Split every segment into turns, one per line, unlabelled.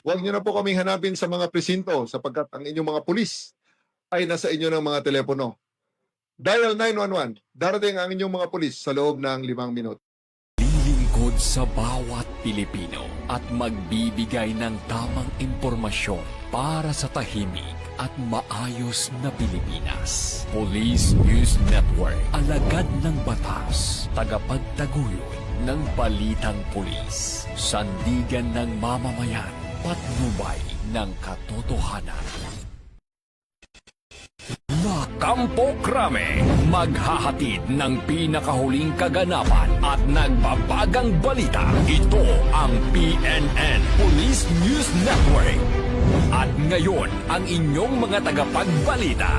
Huwag niyo na po kaming hanapin sa mga presinto sapagkat ang inyong mga pulis ay nasa inyo ng mga telepono. Dial 911. Darating ang inyong mga pulis sa loob ng 5 minuto.
Lilingkod sa bawat Pilipino at magbibigay ng tamang impormasyon para sa tahimik at maayos na Pilipinas. Police News Network, alagad ng batas, tagapagtaguyod ng balitang pulis, sandigan ng mamamayan, patnubay ng katotohanan. La Campo Crame, maghahatid ng pinakahuling kaganapan at nagbabagang balita. Ito ang PNN Police News Network. At ngayon, ang inyong mga tagapagbalita.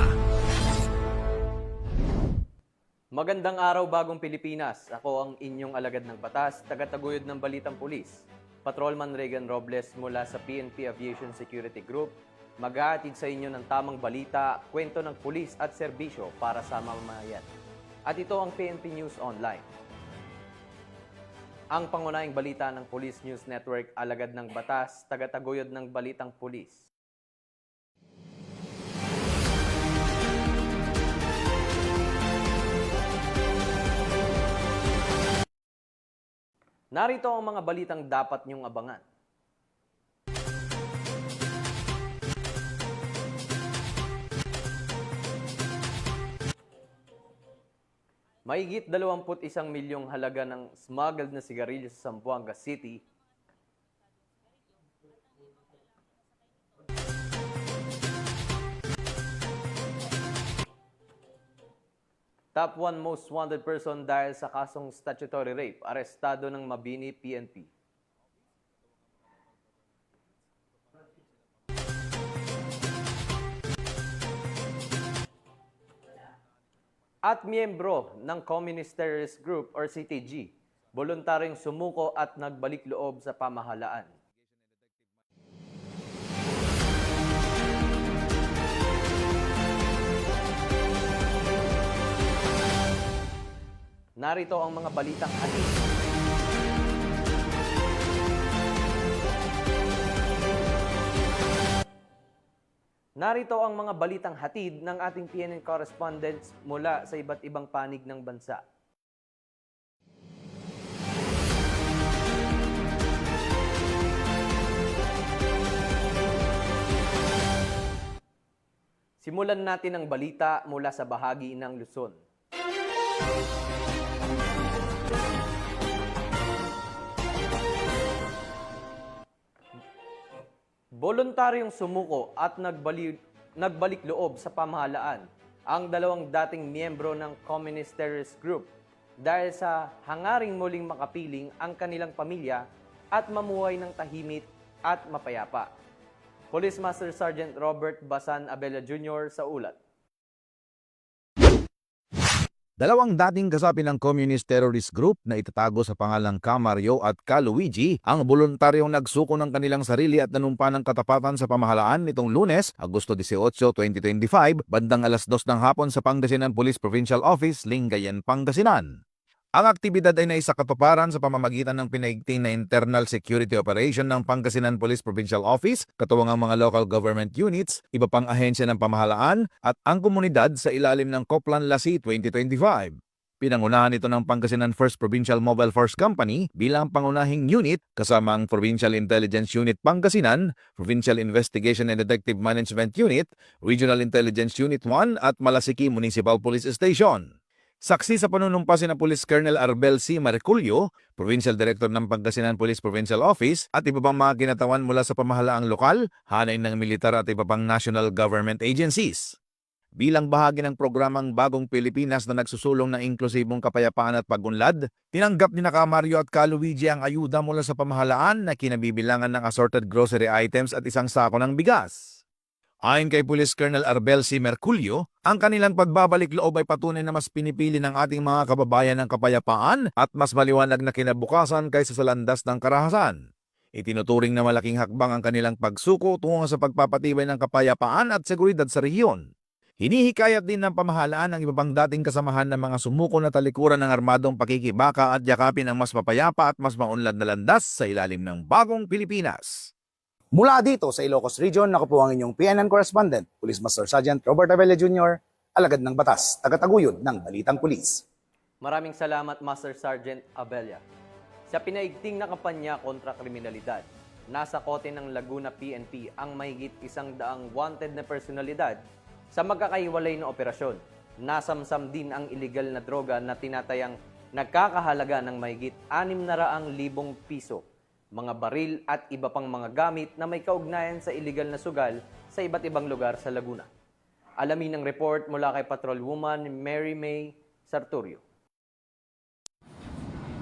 Magandang araw, Bagong Pilipinas. Ako ang inyong alagad ng batas, tagataguyod ng Balitang Pulis. Patrolman Regan Robles mula sa PNP Aviation Security Group, maghahatid sa inyo ng tamang balita, kwento ng pulis at serbisyo para sa mamamayan. At ito ang PNP News Online. Ang pangunahing balita ng Police News Network, alagad ng batas, tagataguyod ng Balitang Pulis. Narito ang mga balitang dapat niyong abangan. Mahigit 21 milyong halaga ng smuggled na sigarilyo sa Zamboanga City. Top 1 most wanted person dahil sa kasong statutory rape, arestado ng Mabini PNP. At miyembro ng Communist Terrorist Group or CTG, voluntaryong sumuko at nagbalik loob sa pamahalaan. Narito ang mga balitang hatid. Narito ang mga balitang hatid ng ating PNN correspondents mula sa iba't ibang panig ng bansa. Simulan natin ang balita mula sa bahagi ng Luzon. Voluntaryong sumuko at nagbalik loob sa pamahalaan ang dalawang dating miyembro ng Communist Terrorist Group dahil sa hangaring muling makapiling ang kanilang pamilya at mamuhay ng tahimik at mapayapa. Police Master Sergeant Robert Basan Abella Jr. sa ulat.
Dalawang dating kasapi ng Communist Terrorist Group na itatago sa pangalang Camario at Caluigi ang voluntaryong nagsuko ng kanilang sarili at nanumpa ng katapatan sa pamahalaan nitong Lunes, Agosto 18, 2025, bandang alas 2 ng hapon sa Pangasinan Police Provincial Office, Lingayen, Pangasinan. Ang aktibidad ay naisakatuparan sa pamamagitan ng pinaigting na internal security operation ng Pangasinan Police Provincial Office, katuwang ang mga local government units, iba pang ahensya ng pamahalaan at ang komunidad sa ilalim ng Coplan Lasi 2025. Pinangunahan ito ng Pangasinan First Provincial Mobile Force Company bilang pangunahing unit kasama ang Provincial Intelligence Unit Pangasinan, Provincial Investigation and Detective Management Unit, Regional Intelligence Unit 1 at Malasiki Municipal Police Station. Saksi sa panunumpa sina Police Colonel Arbel C. Marculio, Provincial Director ng Pangasinan Police Provincial Office at iba pang mga kinatawan mula sa pamahalaang lokal, hanay ng militar at iba pang national government agencies. Bilang bahagi ng programang Bagong Pilipinas na nagsusulong ng inklusibong kapayapaan at pagunlad, tinanggap ni Camario at Caluigi ang ayuda mula sa pamahalaan na kinabibilangan ng assorted grocery items at isang sako ng bigas. Ayon kay Police Colonel Arbel C. Merculio, ang kanilang pagbabalik loob ay patunay na mas pinipili ng ating mga kababayan ng kapayapaan at mas maliwanag na kinabukasan kaysa sa landas ng karahasan. Itinuturing na malaking hakbang ang kanilang pagsuko tungo sa pagpapatibay ng kapayapaan at seguridad sa rehiyon. Hinihikayat din ng pamahalaan ang iba pang dating kasamahan ng mga sumuko na talikuran ng armadong pakikibaka at yakapin ang mas mapayapa at mas maunlad na landas sa ilalim ng Bagong Pilipinas.
Mula dito sa Ilocos Region, ako po ang inyong PNN correspondent, Police Master Sergeant Robert Avella Jr., alagad ng batas, tagataguyod ng Balitang Pulis.
Maraming salamat, Master Sergeant Abella. Sa pinaigting na kampanya kontra kriminalidad, nasa kote ng Laguna PNP ang mahigit 100 wanted na personalidad sa magkakaiwalay na operasyon. Nasamsam din ang iligal na droga na tinatayang nagkakahalaga ng mahigit 600,000 piso, mga baril at iba pang mga gamit na may kaugnayan sa iligal na sugal sa iba't ibang lugar sa Laguna. Alamin ang report mula kay Patrolwoman Mary May Sartorio.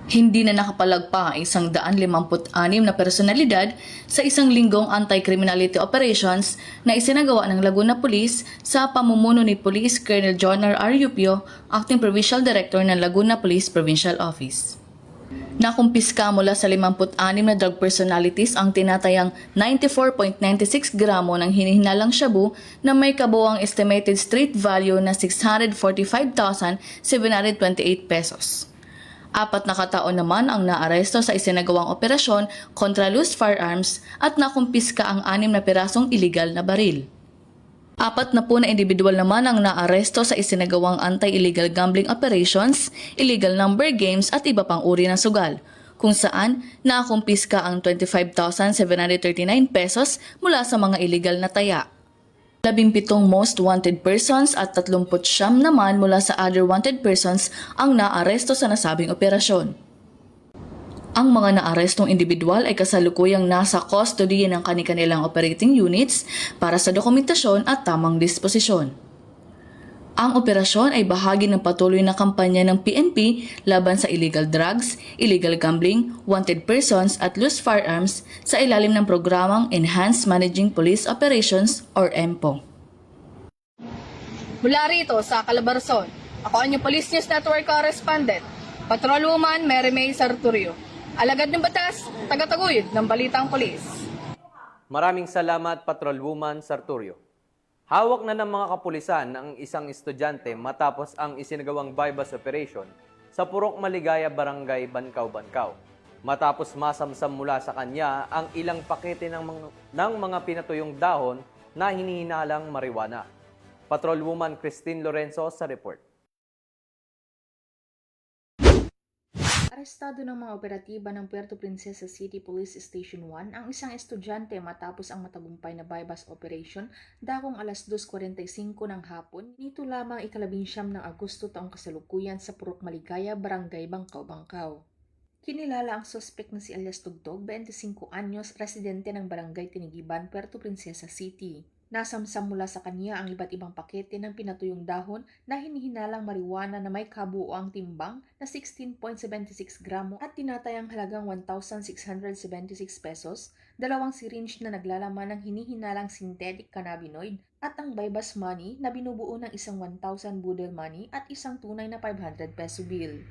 Hindi na nakapalagpa ang 156 na personalidad sa isang linggong anti-criminality operations na isinagawa ng Laguna Police sa pamumuno ni Police Colonel John R. Rupio, Acting Provincial Director ng Laguna Police Provincial Office. Nakumpiska mula sa 56 na drug personalities ang tinatayang 94.96 gramo ng hinihinalang shabu na may kabuuang estimated street value na 645,728 pesos. 4 na katao naman ang naaresto sa isinagawang operasyon kontra loose firearms at nakumpiska ang 6 na pirasong iligal na baril. 4 na individual naman ang naaresto sa isinagawang anti-illegal gambling operations, illegal number games at iba pang uri ng sugal, kung saan nakumpiska ang 25,739 pesos mula sa mga illegal na taya. 17 most wanted persons at 39 naman mula sa other wanted persons ang naaresto sa nasabing operasyon. Ang mga naarestong individual ay kasalukuyang nasa custody ng kanilang operating units para sa dokumentasyon at tamang disposisyon. Ang operasyon ay bahagi ng patuloy na kampanya ng PNP laban sa illegal drugs, illegal gambling, wanted persons at loose firearms sa ilalim ng programang Enhanced Managing Police Operations or EMPO.
Mula rito sa Calabarzon, ako ang inyong Police News Network correspondent, Patrolwoman Mary May Sartorio. Alagad ng batas, tagataguyod ng Balitang Pulis.
Maraming salamat, Patrolwoman Sartorio. Hawak na ng mga kapulisan ang isang estudyante matapos ang isinagawang bypass operation sa Purok Maligaya, Barangay Bankaw-Bankaw. Matapos masamsam mula sa kanya ang ilang pakete ng mga pinatuyong dahon na hinihinalang marijuana. Patrolwoman Christine Lorenzo sa report.
Arestado ng mga operatiba ng Puerto Princesa City Police Station 1 ang isang estudyante matapos ang matagumpay na bypass operation dakong alas 2:45 ng hapon nito lamang 19 ng Agosto taong kasalukuyan sa Purok Maligaya, Barangay Bankaw-Bankaw. Kinilala ang suspect na si alias Tugtog, 25 anyos, residente ng Barangay Tinigiban, Puerto Princesa City. Nasamsam mula sa kanya ang iba't ibang pakete ng pinatuyong dahon na hinihinalang marijuana na may kabuoang timbang na 16.76 gramo at tinatayang halagang 1,676 pesos, 2 syringe na naglalaman ng hinihinalang synthetic cannabinoid at ang bypass money na binubuo ng isang 1,000 budel money at isang tunay na 500 peso bill.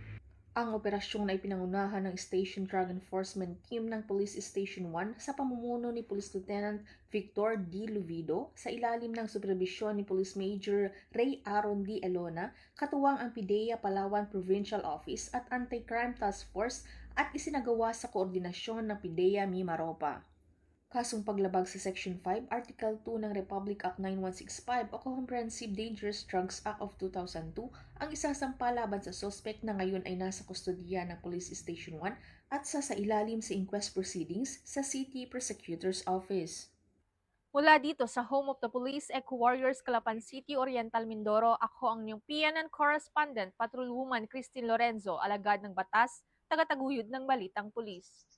Ang operasyon ay pinangunahan ng Station Drug Enforcement Team ng Police Station 1 sa pamumuno ni Police Lieutenant Victor D. Luvido sa ilalim ng superbisyon ni Police Major Ray Aaron D. Elona, katuwang ang PIDEA Palawan Provincial Office at Anti-Crime Task Force at isinagawa sa koordinasyon ng PIDEA Mimaropa. Kasong paglabag sa Section 5, Article 2 ng Republic Act 9165 o Comprehensive Dangerous Drugs Act of 2002 ang isasampa laban sa suspect na ngayon ay nasa kustodiya ng Police Station 1 at sasailalim sa inquest proceedings sa City Prosecutor's Office.
Mula dito sa Home of the Police, Eco Warriors, Calapan City, Oriental Mindoro, ako ang inyong PNN correspondent, Patrolwoman Christine Lorenzo, alagad ng batas, tagataguyod ng Balitang Pulis.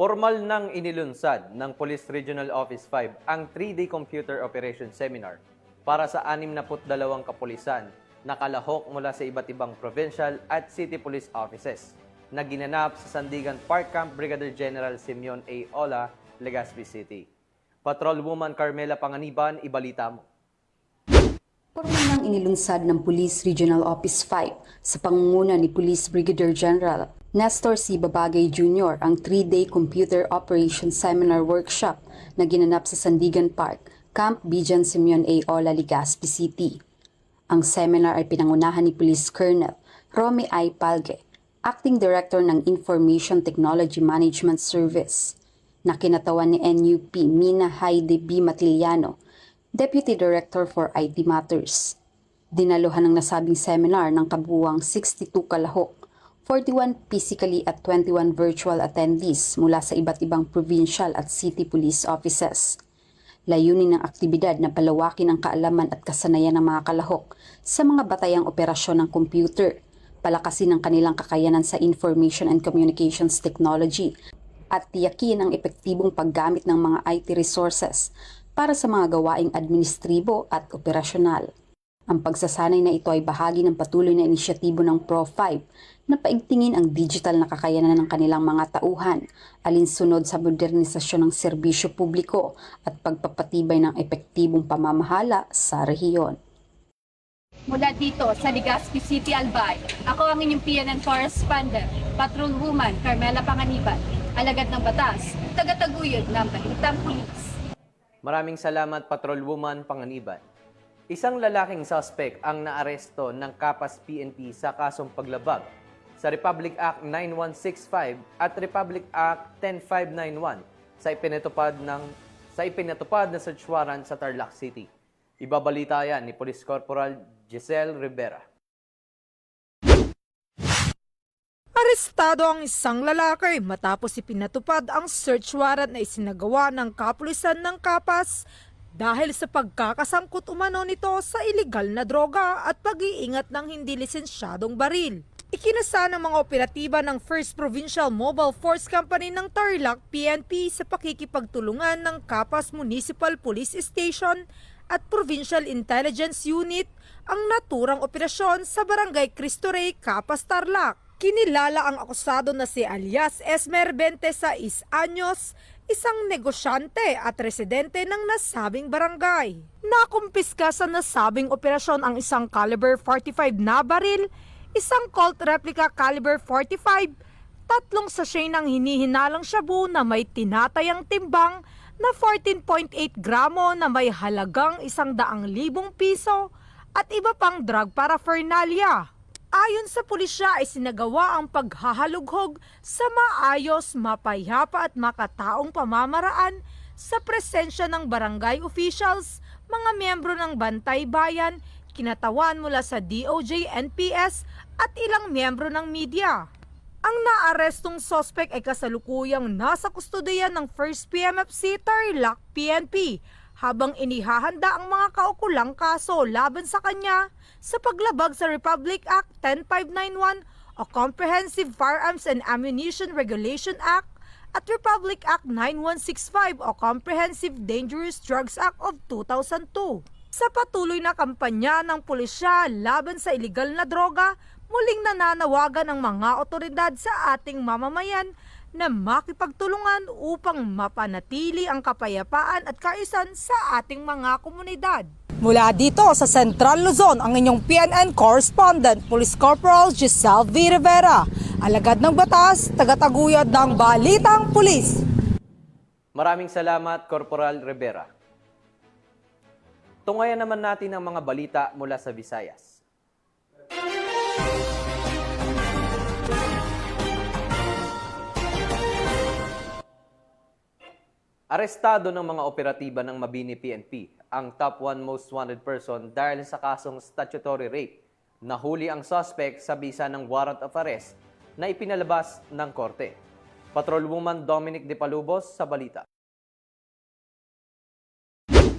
Formal nang inilunsad ng Police Regional Office 5 ang 3-day Computer Operation Seminar para sa 62 kapulisan na kalahok mula sa iba't ibang provincial at city police offices na ginanap sa Sandigan Park Camp Brigadier General Simeon A. Ola, Legazpi City. Patrolwoman Carmela Panganiban, ibalita mo.
Formal nang inilunsad ng Police Regional Office 5 sa pangunguna ni Police Brigadier General Nestor C. Babagay Jr. ang 3-day Computer Operations Seminar Workshop na ginanap sa Sandigan Park, Camp Bijan Simeon A. Ola, Legazpi City. Ang seminar ay pinangunahan ni Police Colonel Romy I. Palge, Acting Director ng Information Technology Management Service, na kinatawan ni NUP Mina Haide B. Matiliano, Deputy Director for IT Matters. Dinaluhan ng nasabing seminar ng kabuuang 62 kalahok, 41 physically at 21 virtual attendees mula sa iba't ibang provincial at city police offices. Layunin ng aktibidad na palawakin ang kaalaman at kasanayan ng mga kalahok sa mga batayang operasyon ng computer, palakasin ang kanilang kakayanan sa information and communications technology, at tiyakin ang epektibong paggamit ng mga IT resources para sa mga gawaing administribo at operasyonal. Ang pagsasanay na ito ay bahagi ng patuloy na inisyatibo ng Pro5 na paigtingin ang digital na kakayanan ng kanilang mga tauhan, alinsunod sa modernisasyon ng serbisyo publiko at pagpapatibay ng epektibong pamamahala sa rehiyon.
Mula dito sa Legazpi City, Albay, ako ang inyong PNN correspondent, Patrolwoman Carmela Panganiban, alagad ng batas, tagataguyod ng Balitang Pulis.
Maraming salamat, Patrolwoman Panganiban. Isang lalaking suspect ang naaresto ng Kapas PNP sa kasong paglabag sa Republic Act 9165 at Republic Act 10591 sa ipinatupad na search warrant sa Tarlac City. Ibabalita yan ni Police Corporal Giselle Rivera.
Arestado ang isang lalaki matapos ipinatupad ang search warrant na isinagawa ng kapulisan ng Kapas dahil sa pagkakasangkot umano nito sa ilegal na droga at pag-iingat ng hindi lisensyadong baril. Ikinasa ng mga operatiba ng 1st Provincial Mobile Force Company ng Tarlac PNP sa pakikipagtulungan ng Kapas Municipal Police Station at Provincial Intelligence Unit ang naturang operasyon sa Barangay Cristo Rey, Kapas, Tarlac. Kinilala ang akusado na si alias Esmer 26 anyos, isang negosyante at residente ng nasabing barangay. Nakumpiska sa nasabing operasyon ang isang caliber 45 na baril, isang Colt replica caliber 45, 3 sachet ng hinihinalang shabu na may tinatayang timbang na 14.8 gramo na may halagang 100,000 piso at iba pang drug paraphernalia. Ayon sa pulisya ay sinagawa ang paghahalughog sa maayos, mapayapa at makataong pamamaraan sa presensya ng barangay officials, mga miyembro ng Bantay Bayan, kinatawan mula sa DOJ, NPS at ilang miyembro ng media. Ang naarestong suspect ay kasalukuyang nasa kustodiyan ng 1st PMFC Tarlac PNP habang inihahanda ang mga kaukulang kaso laban sa kanya sa paglabag sa Republic Act 10591 o Comprehensive Firearms and Ammunition Regulation Act at Republic Act 9165 o Comprehensive Dangerous Drugs Act of 2002. Sa patuloy na kampanya ng pulisya laban sa iligal na droga, muling nananawagan ng mga otoridad sa ating mamamayan na makipagtulungan upang mapanatili ang kapayapaan at kaayusan sa ating mga komunidad. Mula dito sa Central Luzon, ang inyong PNN correspondent, Police Corporal Giselle V. Rivera, alagad ng batas, tagataguyod ng Balitang Pulis.
Maraming salamat, Corporal Rivera. Tungayan naman natin ang mga balita mula sa Visayas. Arestado ng mga operatiba ng Mabini PNP ang top 1 most wanted person dahil sa kasong statutory rape. Nahuli ang suspect sa bisa ng warrant of arrest na ipinalabas ng korte. Patrolwoman Dominic De Palubos sa balita.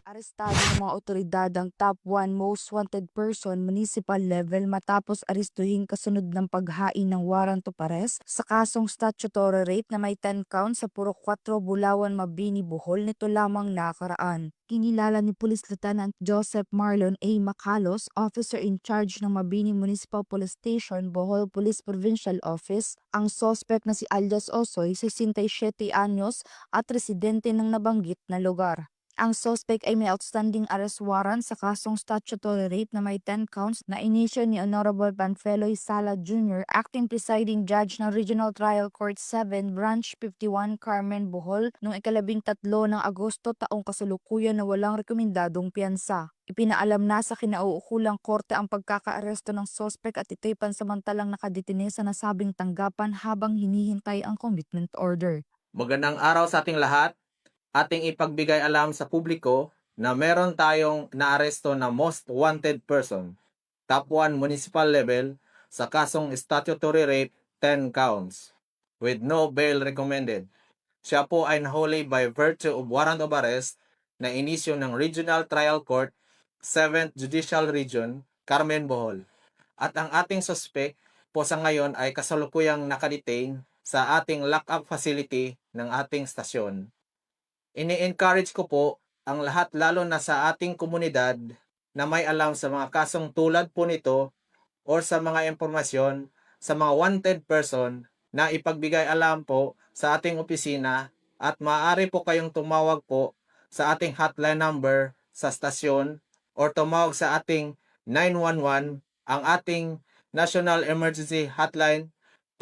Arestado ng mga otoridad ang top 1 most wanted person municipal level matapos arestuhin kasunod ng paghain ng warrant of arrest sa kasong statutory rape na may 10 counts sa Purok 4, Bulawan, Mabini, Bohol nito lamang nakaraan. Kinilala ni Police Lieutenant Joseph Marlon A. Macalos, officer in charge ng Mabini Municipal Police Station, Bohol Police Provincial Office, ang suspect na si alias Osoy, 67 anyos at residente ng nabanggit na lugar. Ang suspect ay may outstanding arrest warrant sa kasong statutory rape na may 10 counts na inisyo ni Honorable Panfeloy Sala Jr., acting presiding judge ng Regional Trial Court 7, Branch 51, Carmen, Bohol, noong 13 ng Agosto taong kasalukuyan na walang rekomendadong piyansa. Ipinaalam na sa kinauukulang korte ang pagkakaaresto ng suspect at ito'y pansamantalang nakadetine sa nasabing tanggapan habang hinihintay ang commitment order.
Magandang araw sa ating lahat. Ating ipagbigay alam sa publiko na meron tayong naaresto na most wanted person, top 1 municipal level, sa kasong statutory rape 10 counts, with no bail recommended. Siya po ay nahuli by virtue of warrant of arrest na inisyo ng Regional Trial Court 7th Judicial Region, Carmen, Bohol. At ang ating suspect po sa ngayon ay kasalukuyang nakadetain sa ating lock-up facility ng ating stasyon. Ini-encourage ko po ang lahat lalo na sa ating komunidad na may alam sa mga kasong tulad po nito or sa mga impormasyon sa mga wanted person na ipagbigay alam po sa ating opisina at maaari po kayong tumawag po sa ating hotline number sa stasyon or tumawag sa ating 911, ang ating National Emergency Hotline,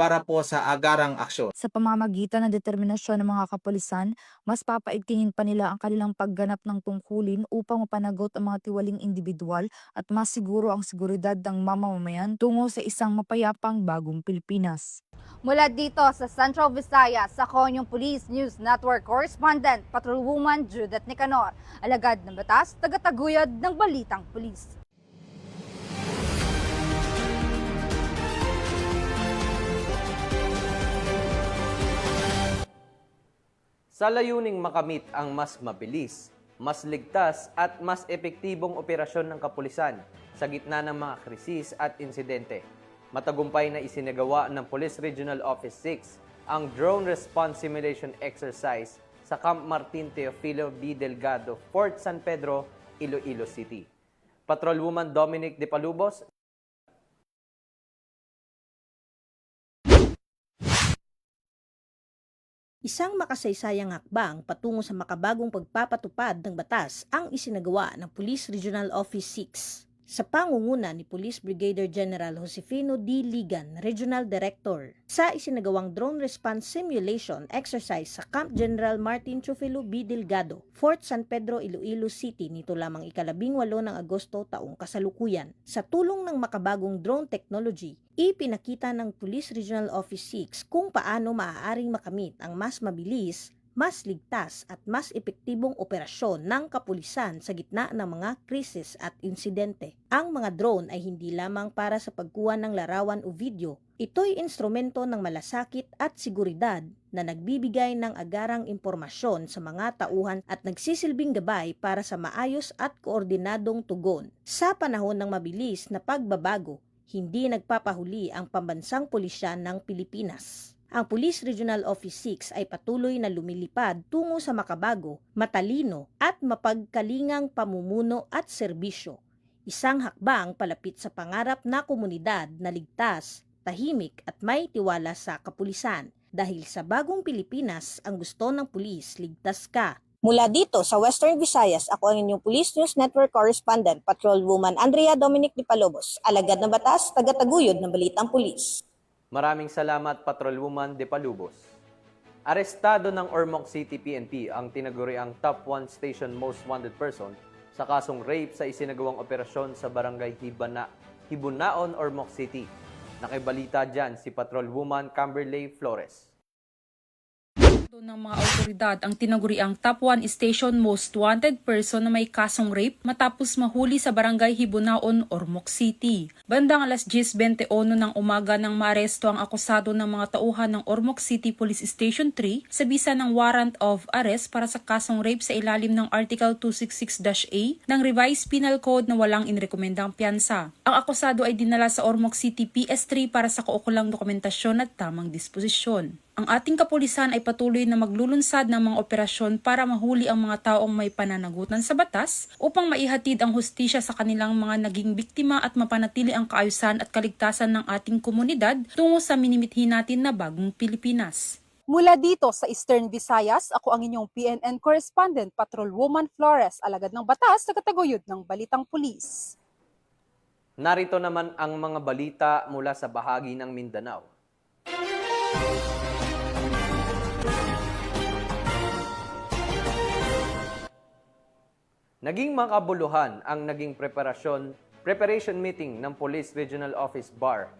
para po sa agarang aksyon.
Sa pamamagitan ng determinasyon ng mga kapulisan, mas papaigtingin pa nila ang kanilang pagganap ng tungkulin upang mapanagot ang mga tiwaling individual at mas siguro ang seguridad ng mamamayan tungo sa isang mapayapang bagong Pilipinas.
Mula dito sa Central Visayas, ako ang Police News Network Correspondent, Patrolwoman Judith Nicanor, alagad ng batas, tagataguyod ng Balitang Pulis.
Sa layuning makamit ang mas mabilis, mas ligtas at mas epektibong operasyon ng kapulisan sa gitna ng mga krisis at insidente, matagumpay na isinagawa ng Police Regional Office 6 ang Drone Response Simulation Exercise sa Camp Martin Teofilo B. Delgado, Fort San Pedro, Iloilo City. Patrolwoman Dominic De Palubos.
Isang makasaysayang hakbang patungo sa makabagong pagpapatupad ng batas ang isinagawa ng Police Regional Office 6 sa pangunguna ni Police Brigadier General Josefino D. Ligan, Regional Director, sa isinagawang drone response simulation exercise sa Camp General Martin Teofilo B. Delgado, Fort San Pedro, Iloilo City nito lamang 18 ng Agosto taong kasalukuyan. Sa tulong ng makabagong drone technology, ipinakita ng Police Regional Office 6 kung paano maaaring makamit ang mas mabilis, mas ligtas at mas epektibong operasyon ng kapulisan sa gitna ng mga krisis at insidente. Ang mga drone ay hindi lamang para sa pagkuha ng larawan o video. Ito'y instrumento ng malasakit at seguridad na nagbibigay ng agarang impormasyon sa mga tauhan at nagsisilbing gabay para sa maayos at koordinadong tugon. Sa panahon ng mabilis na pagbabago, hindi nagpapahuli ang pambansang pulisyan ng Pilipinas. Ang Police Regional Office 6 ay patuloy na lumilipad tungo sa makabago, matalino at mapagkalingang pamumuno at serbisyo. Isang hakbang palapit sa pangarap na komunidad na ligtas, tahimik at may tiwala sa kapulisan. Dahil sa bagong Pilipinas, ang gusto ng pulis, ligtas ka.
Mula dito sa Western Visayas, ako ang inyong Police News Network Correspondent, Patrolwoman Andrea Dominic De Palubos, alagad ng batas, tagataguyod ng Balitang Pulis.
Maraming salamat, Patrolwoman De Palubos. Arestado ng Ormoc City PNP ang tinaguriang top 1 station most wanted person sa kasong rape sa isinagawang operasyon sa Barangay Hibunaon, Ormoc City. Nakibalita dyan si Patrolwoman Camberley Flores.
Ng mga autoridad ang tinaguriang top 1 station most wanted person na may kasong rape matapos mahuli sa Barangay Hibunaon, Ormoc City. Bandang alas 10:21 ng umaga nang maaresto ang akusado ng mga tauhan ng Ormoc City Police Station 3 sa bisa ng warrant of arrest para sa kasong rape sa ilalim ng Article 266-A ng Revised Penal Code na walang inirekomendang piyansa. Ang akusado ay dinala sa Ormoc City PS3 para sa kaukulang dokumentasyon at tamang disposisyon. Ang ating kapulisan ay patuloy na maglulunsad ng mga operasyon para mahuli ang mga taong may pananagutan sa batas upang maihatid ang hustisya sa kanilang mga naging biktima at mapanatili ang kaayusan at kaligtasan ng ating komunidad tungo sa minimithi natin na bagong Pilipinas.
Mula dito sa Eastern Visayas, ako ang inyong PNN correspondent, Patrolwoman Flores, alagad ng batas, tagataguyod ng Balitang Pulis.
Narito naman ang mga balita mula sa bahagi ng Mindanao. Naging makabuluhan ang naging preparation meeting ng Police Regional Office BAR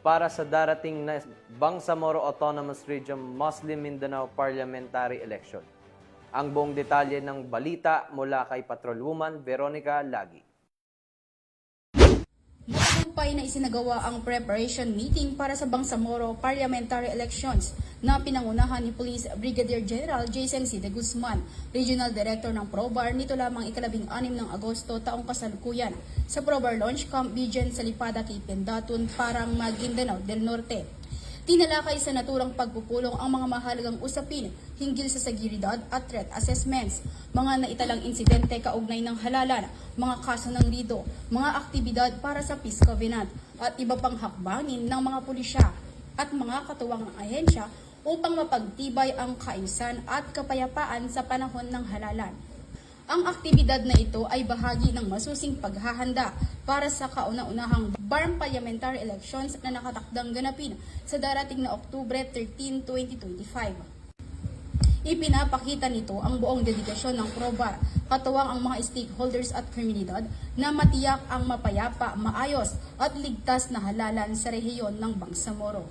para sa darating na Bangsamoro Autonomous Region Muslim Mindanao Parliamentary Election. Ang buong detalye ng balita mula kay Patrolwoman Veronica Lagi.
Matagumpay na isinagawa ang preparation meeting para sa Bangsamoro Parliamentary Elections na pinangunahan ni Police Brigadier General Jason C. de Guzman, Regional Director ng ProBAR nito lamang 16 ng Agosto taong kasalukuyan sa ProBAR Launch Camp Bigen sa Lipada kay Pendatun, Parang, Maguindanao del Norte. Tinalakay sa naturang pagpupulong ang mga mahalagang usapin hinggil sa seguridad at threat assessments, mga naitalang insidente kaugnay ng halalan, mga kaso ng rido, mga aktibidad para sa peace covenant, at iba pang hakbangin ng mga pulisya at mga katuwang ahensya upang mapagtibay ang kaayusan at kapayapaan sa panahon ng halalan. Ang aktibidad na ito ay bahagi ng masusing paghahanda para sa kauna-unahang BARM Parliamentary Elections na nakatakdang ganapin sa darating na Oktubre 13, 2025. Ipinapakita nito ang buong dedikasyon ng ProBAR, katuwang ang mga stakeholders at komunidad na matiyak ang mapayapa, maayos at ligtas na halalan sa rehiyon ng Bangsamoro.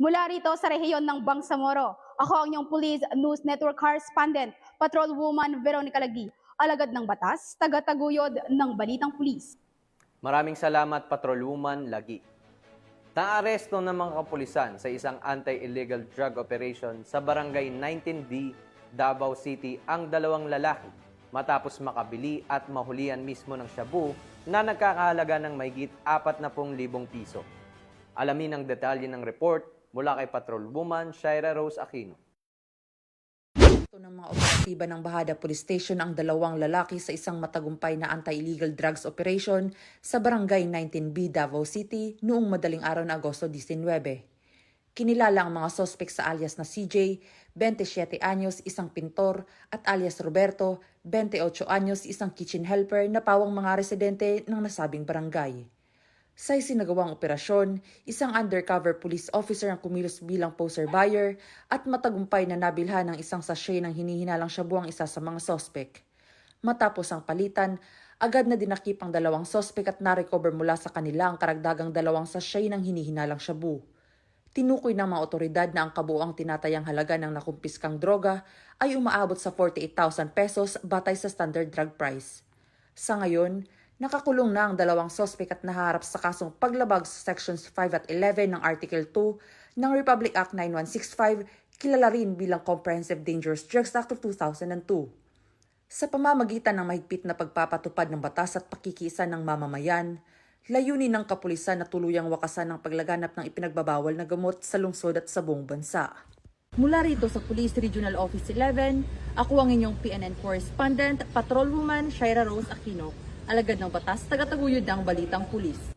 Mula rito sa rehiyon ng Bangsamoro, ako ang inyong Police News Network correspondent, Patrolwoman Veronica Lagi, alagad ng batas, tagataguyod ng Balitang Pulis.
Maraming salamat, Patrolwoman Lagi. Naaresto ng mga kapulisan sa isang anti-illegal drug operation sa Barangay 19B, Davao City ang 2 lalaki matapos makabili at mahulihan mismo ng shabu na nagkakahalaga ng mahigit 40,000 piso. Alamin ang detalye ng report mula kay Patrolwoman Shaira Rose Aquino.
Ng mga operatiba ng Bahada Police Station ang 2 lalaki sa isang matagumpay na anti-illegal drugs operation sa Barangay 19B, Davao City noong madaling araw na Agosto 19. Kinilala ang mga sospek sa alias na CJ, 27 anyos, isang pintor, at alias Roberto, 28 anyos, isang kitchen helper na pawang mga residente ng nasabing barangay. Sa isinagawang operasyon, isang undercover police officer ang kumilos bilang poster buyer at matagumpay na nabilhan ng isang sachet ng hinihinalang shabu ang isa sa mga sospek. Matapos ang palitan, agad na dinakip ang 2 sospek at narecover mula sa kanila ang karagdagang 2 sachet ng hinihinalang shabu. Tinukoy ng mga otoridad na ang kabuoang tinatayang halaga ng nakumpiskang droga ay umaabot sa 48,000 pesos batay sa standard drug price. Sa ngayon, nakakulong na ang 2 sospek at naharap sa kasong paglabag sa Sections 5 at 11 ng Article 2 ng Republic Act 9165, kilala rin bilang Comprehensive Dangerous Drugs Act of 2002. Sa pamamagitan ng mahigpit na pagpapatupad ng batas at pakikiisa ng mamamayan, layunin ng kapulisan na tuluyang wakasan ng paglaganap ng ipinagbabawal na gamot sa lungsod at sa buong bansa. Mula rito sa Police Regional Office 11, ako ang inyong PNN correspondent, Patrolwoman Shaira Rose Aquino, alagad ng batas, tagataguyod ng Balitang Pulis.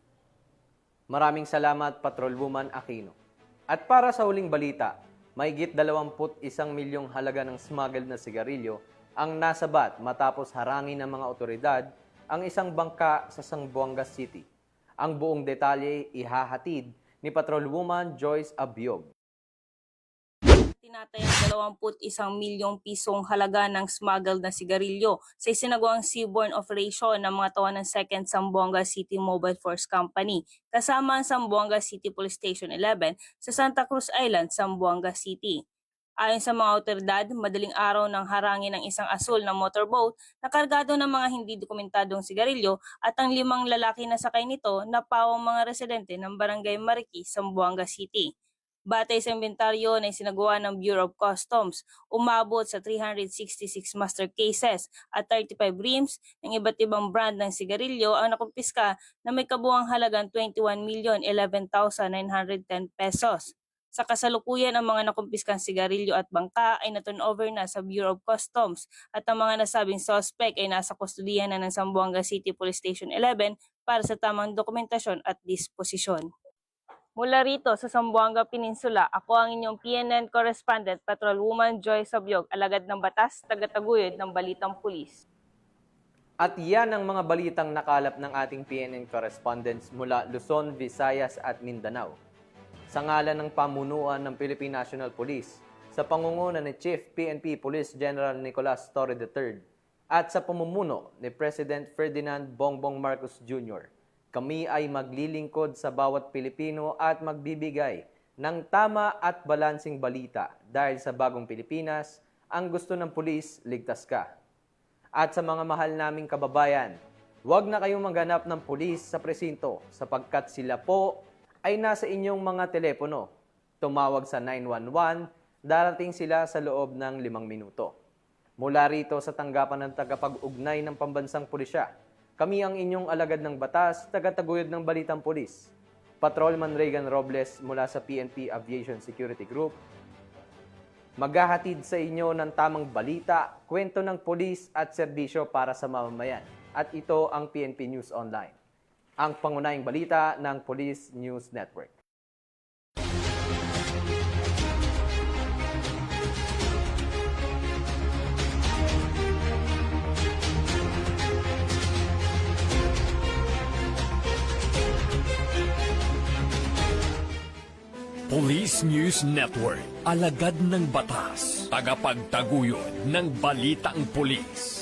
Maraming salamat, Patrolwoman Aquino. At para sa huling balita, mahigit 21 milyong halaga ng smuggled na sigarilyo ang nasabat matapos harangin ng mga otoridad ang isang bangka sa Zamboanga City. Ang buong detalye ihahatid ni Patrolwoman Joyce Abiog.
Tinatayang 21 milyong pisong halaga ng smuggled na sigarilyo sa isinagawang seaborne operation ng mga tawanan ng 2nd Zamboanga City Mobile Force Company kasama ang Zamboanga City Police Station 11 sa Santa Cruz Island, Zamboanga City. Ayon sa mga otoridad, madaling araw nang harangin ng isang asul na motorboat na kargado ng mga hindi dokumentadong sigarilyo at ang 5 lalaki na sakay nito na pawang mga residente ng Barangay Mariki, Zamboanga City. Batay sa inventaryo na isinagawa ng Bureau of Customs, umabot sa 366 master cases at 35 rims ng iba't ibang brand ng sigarilyo ang nakumpiska na may kabuuang halagang 21,011,910 pesos. Sa kasalukuyan, ang mga nakumpiskang sigarilyo at bangka ay na-turnover na sa Bureau of Customs at ang mga nasabing suspect ay nasa kustudiyan na ng Zamboanga City Police Station 11 para sa tamang dokumentasyon at disposisyon. Mula rito sa Zamboanga Peninsula, ako ang inyong PNN Correspondent, Patrolwoman Joy Sabyog, alagad ng batas, tagataguyod ng Balitang Pulis.
At yan ang mga balitang nakalap ng ating PNN correspondents mula Luzon, Visayas at Mindanao. Sa ngalan ng pamunuan ng Philippine National Police, sa pangunguna ni Chief PNP Police General Nicolas Torre III at sa pamumuno ni President Ferdinand Bongbong Marcos Jr., kami ay maglilingkod sa bawat Pilipino at magbibigay ng tama at balansing balita dahil sa bagong Pilipinas, ang gusto ng pulis, ligtas ka. At sa mga mahal naming kababayan, huwag na kayong maghanap ng pulis sa presinto sapagkat sila po ay nasa inyong mga telepono. Tumawag sa 911, darating sila sa loob ng 5 minuto. Mula rito sa tanggapan ng tagapag-ugnay ng pambansang pulisya, kami ang inyong alagad ng batas, tagataguyod ng Balitang Pulis. Patrolman Regan Robles mula sa PNP Aviation Security Group, maghahatid sa inyo ng tamang balita, kwento ng pulis at serbisyo para sa mamamayan. At ito ang PNP News Online, ang pangunahing balita ng Police News Network.
Police News Network, alagad ng batas, tagapagtaguyod ng balitang pulis.